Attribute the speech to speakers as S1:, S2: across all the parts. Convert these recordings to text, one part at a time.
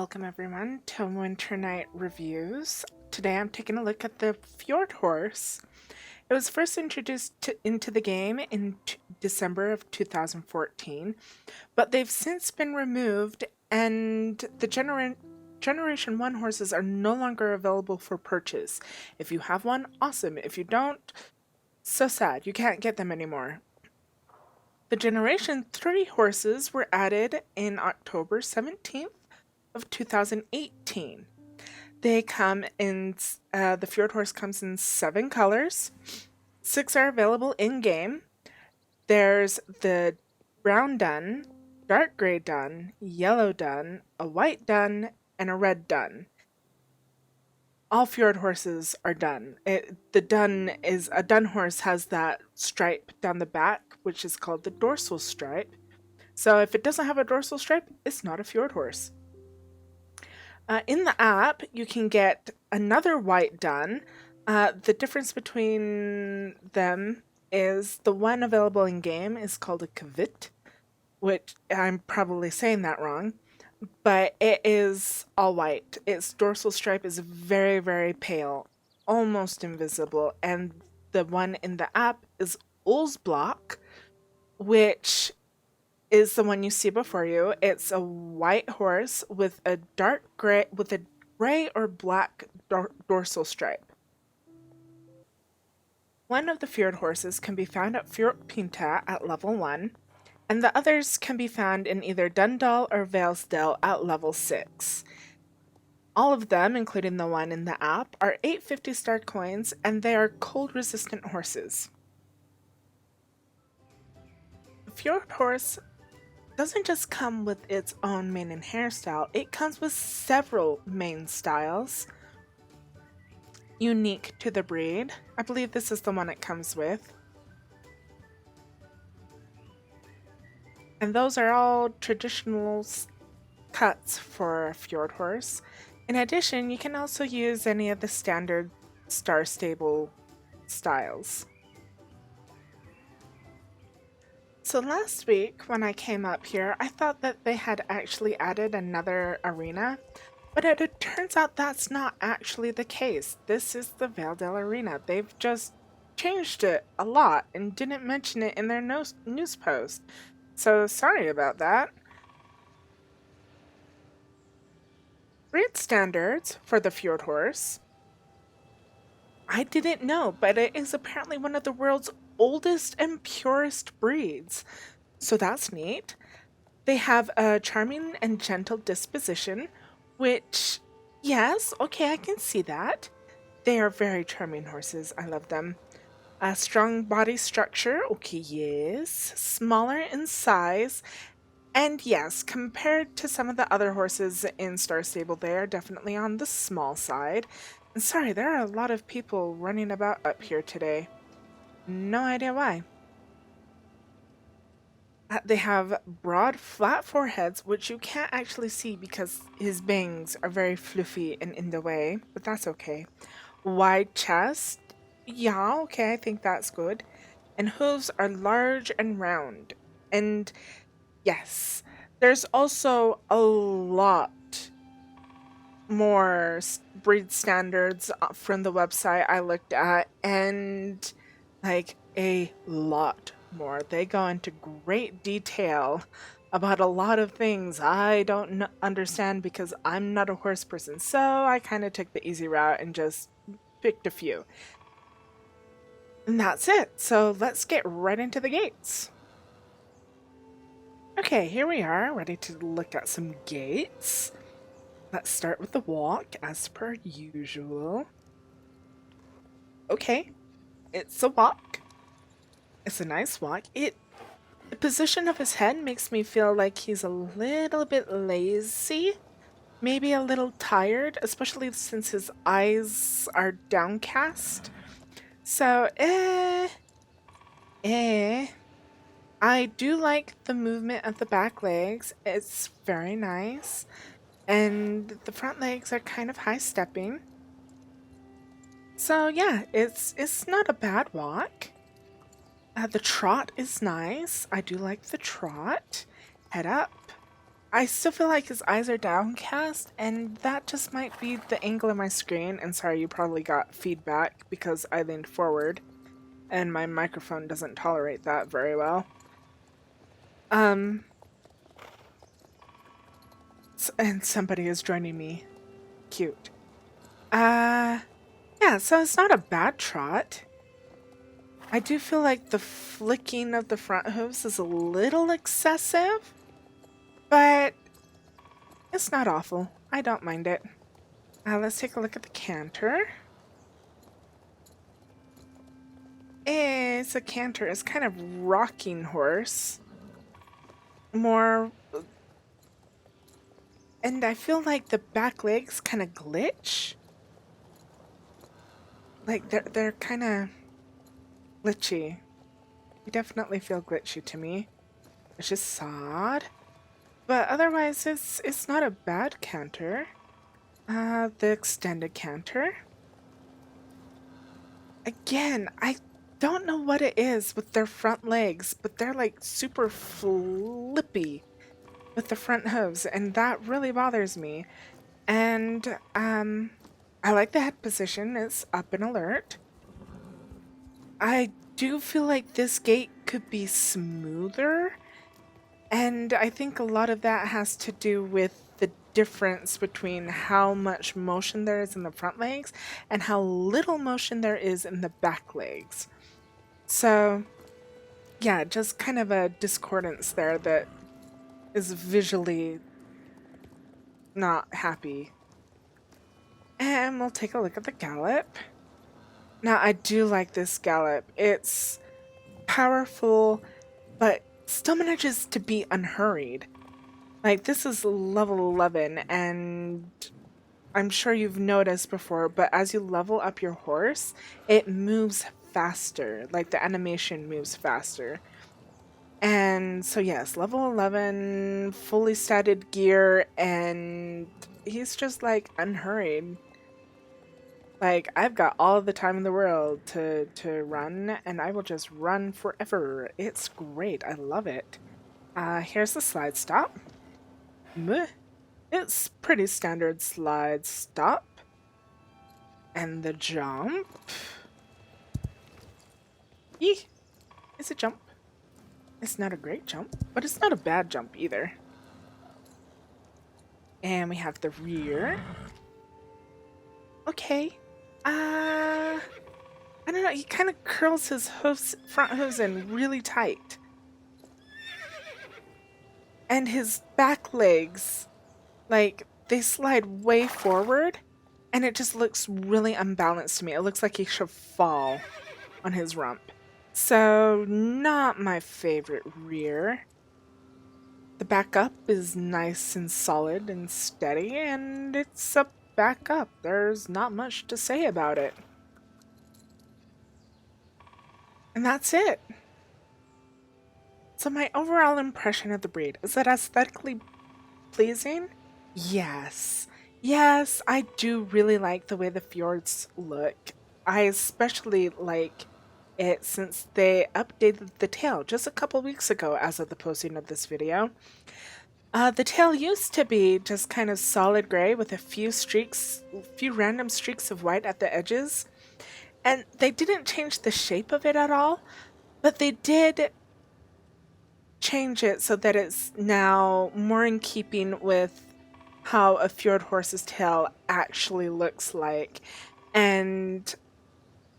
S1: Welcome everyone to Winterknight Reviews. Today I'm taking a look at the Fjord horse. It was first introduced into the game in December of 2014, but they've since been removed and the Generation 1 horses are no longer available for purchase. If you have one, awesome. If you don't, so sad, you can't get them anymore. The Generation 3 horses were added in October 17th of 2018. They come in, the Fjord horse comes in 7 colors. 6 are available in-game. There's the brown dun, dark gray dun, yellow dun, a white dun, and a red dun. All Fjord horses are dun. The dun is, a dun horse has that stripe down the back, which is called the dorsal stripe. So if it doesn't have a dorsal stripe, it's not a Fjord horse. In the app, you can get another white dun. The difference between them is the one available in game is called a COPPA, which I'm probably saying that wrong, but it is all white. Its dorsal stripe is very, very pale, almost invisible, and the one in the app is Block, which is the one you see before you. It's a white horse with a gray or black dorsal stripe. One of the Fjord horses can be found at Fjord at level 1, and the others can be found in either Dundal or Valesdale at level 6. All of them, including the one in the app, are 850 star coins, and they are cold-resistant horses. The Fjord horse doesn't just come with its own mane and hairstyle, it comes with several mane styles unique to the breed. I believe this is the one it comes with. And those are all traditional cuts for a Fjord horse. In addition, you can also use any of the standard Star Stable styles. So last week when I came up here, I thought that they had actually added another arena, but it turns out that's not actually the case. This is the Valesdale Arena. They've just changed it a lot and didn't mention it in their news post. So sorry about that. Breed standards for the Fjord horse. I didn't know, but it is apparently one of the world's oldest and purest breeds. So that's neat. They have a charming and gentle disposition, which, yes, okay, I can see that. They are very charming horses. I love them. A strong body structure, okay, yes. Smaller in size, and yes, compared to some of the other horses in Star Stable, they are definitely on the small side. And sorry, there are a lot of people running about up here today. No idea why. They have broad, flat foreheads, which you can't actually see because his bangs are very fluffy and in the way, but that's okay. Wide chest, yeah, okay, I think that's good. And hooves are large and round. And yes, there's also a lot more breed standards from the website I looked at, and like a lot more. They go into great detail about a lot of things I don't understand because I'm not a horse person, so I kind of took the easy route and just picked a few. And that's it. So let's get right into the gates. Okay, here we are, ready to look at some gates. Let's start with the walk, as per usual. Okay, it's a walk. It's a nice walk. The position of his head makes me feel like he's a little bit lazy, maybe a little tired, especially since his eyes are downcast. So, I do like the movement of the back legs. It's very nice. And the front legs are kind of high stepping. So yeah, it's not a bad walk. The trot is nice. I do like the trot. Head up, I still feel like his eyes are downcast, and that just might be the angle of my screen. And sorry, you probably got feedback because I leaned forward, and my microphone doesn't tolerate that very well. And somebody is joining me. Cute. Yeah, so it's not a bad trot. I do feel like the flicking of the front hooves is a little excessive, but it's not awful. I don't mind it. Let's take a look at the canter. It's a canter. It's kind of rocking horse. More... And I feel like the back legs kind of glitch. Like they're kind of glitchy. You definitely feel glitchy to me. It's just sad. But otherwise, it's not a bad canter. The extended canter. Again, I don't know what it is with their front legs, but they're like super flippy with the front hooves, and that really bothers me. And I like the head position. It's up and alert. I do feel like this gait could be smoother, and I think a lot of that has to do with the difference between how much motion there is in the front legs and how little motion there is in the back legs. So, yeah, just kind of a discordance there that is visually not happy. And we'll take a look at the gallop. Now, I do like this gallop. It's powerful, but still manages to be unhurried. Like, this is level 11, and I'm sure you've noticed before, but as you level up your horse, it moves faster. Like, the animation moves faster. And so yes, level 11, fully statted gear, and he's just like unhurried. Like, I've got all the time in the world to run, and I will just run forever. It's great. I love it. Here's the slide stop. Meh. It's pretty standard slide stop. And the jump. Eeh. It's a jump. It's not a great jump, but it's not a bad jump either. And we have the rear. Okay. I don't know, he kind of curls his hooves, front hooves in really tight. And his back legs, like, they slide way forward, and it just looks really unbalanced to me. It looks like he should fall on his rump. So, not my favorite rear. The back up is nice and solid and steady, and it's a back up. There's not much to say about it. And that's it. So my overall impression of the breed, is it aesthetically pleasing? Yes. Yes, I do really like the way the fjords look. I especially like it since they updated the tail just a couple weeks ago as of the posting of this video. The tail used to be just kind of solid gray with a few random streaks of white at the edges. And they didn't change the shape of it at all, but they did change it so that it's now more in keeping with how a fjord horse's tail actually looks like. And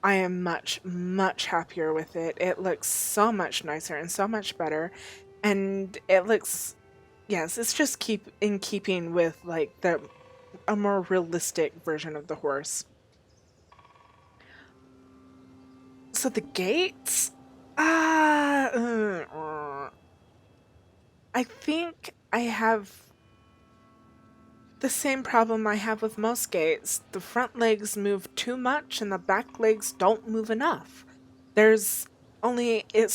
S1: I am much, much happier with it. It looks so much nicer and so much better. And it looks, yes, it's just in keeping with like a more realistic version of the horse. So the gaits, I think I have the same problem I have with most gaits. The front legs move too much and the back legs don't move enough. It's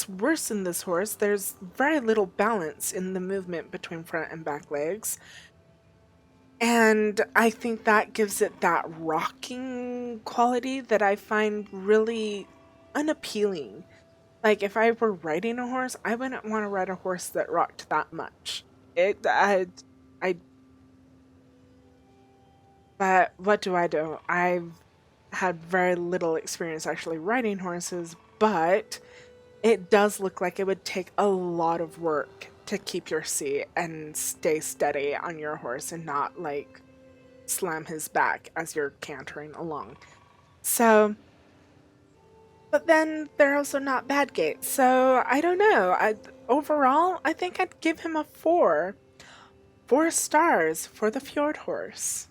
S1: worse in this horse. There's very little balance in the movement between front and back legs. And I think that gives it that rocking quality that I find really unappealing. Like, if I were riding a horse, I wouldn't want to ride a horse that rocked that much. I but what do I do? I've had very little experience actually riding horses, but it does look like it would take a lot of work to keep your seat and stay steady on your horse and not like slam his back as you're cantering along. So, but then they're also not bad gates. So I don't know. Overall, I think I'd give him a 4. 4 stars for the Fjord horse.